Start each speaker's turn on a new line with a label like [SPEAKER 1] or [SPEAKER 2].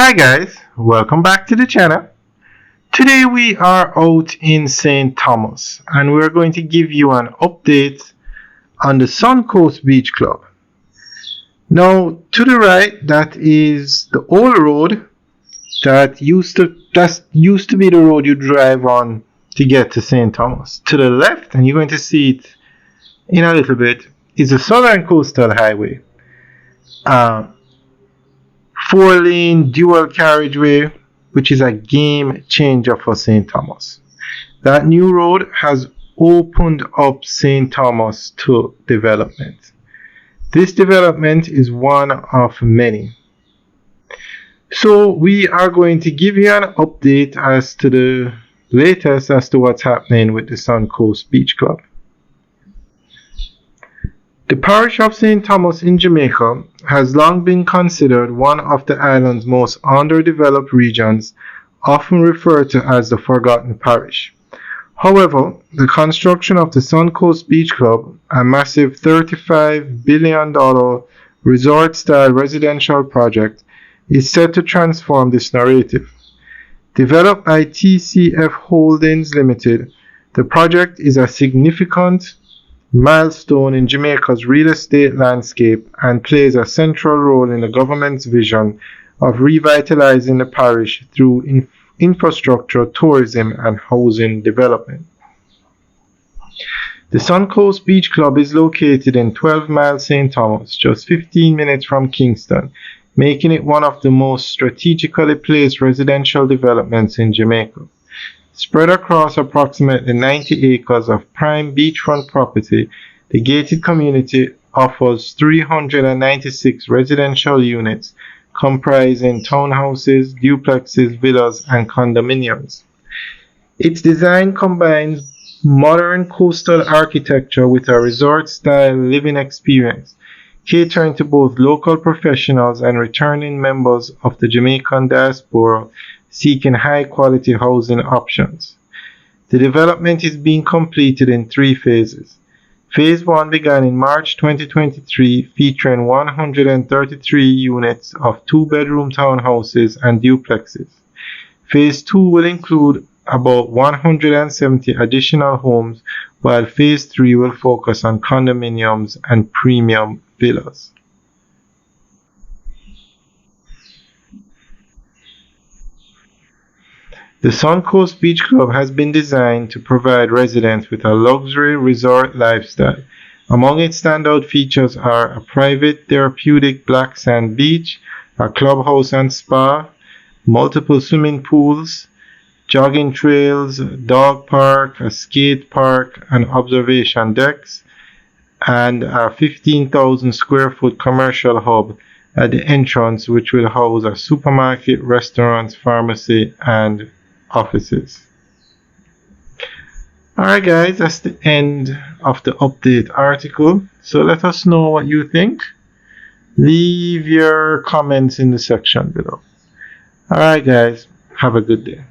[SPEAKER 1] Hi guys, welcome back to the channel. Today we are out in St. Thomas and we're going to give you an update on the Suncoast Beach Club. Now to the right, that is the old road that used to be the road you drive on to get to St. Thomas. To the left, and you're going to see it in a little bit, is the Southern Coastal Highway. 4-lane dual carriageway, which is a game changer for St. Thomas. That new road has opened up St. Thomas to development. This development is one of many. So we are going to give you an update as to the latest as to what's happening with the Suncoast Beach Club. The parish of St. Thomas in Jamaica has long been considered one of the island's most underdeveloped regions, often referred to as the Forgotten Parish. However, the construction of the Suncoast Beach Club, a massive $35 billion resort-style residential project, is set to transform this narrative. Developed by TCF Holdings Limited, the project is a significant milestone in Jamaica's real estate landscape and plays a central role in the government's vision of revitalizing the parish through infrastructure, tourism, and housing development. The Suncoast Beach Club is located in 12-mile St. Thomas, just 15 minutes from Kingston, making it one of the most strategically placed residential developments in Jamaica. Spread across approximately 90 acres of prime beachfront property, the gated community offers 396 residential units comprising townhouses, duplexes, villas, and condominiums. Its design combines modern coastal architecture with a resort-style living experience, catering to both local professionals and returning members of the Jamaican diaspora seeking high-quality housing options. The development is being completed in 3 phases. Phase 1 began in March 2023, featuring 133 units of 2-bedroom townhouses and duplexes. Phase 2 will include about 170 additional homes, while Phase 3 will focus on condominiums and premium villas. The Suncoast Beach Club has been designed to provide residents with a luxury resort lifestyle. Among its standout features are a private therapeutic black sand beach, a clubhouse and spa, multiple swimming pools, jogging trails, dog park, a skate park, and observation decks, and a 15,000 square foot commercial hub at the entrance, which will house a supermarket, restaurants, pharmacy, and offices. Alright guys, that's the end of the update article. So let us know what you think. Leave your comments in the section below. Alright guys, have a good day.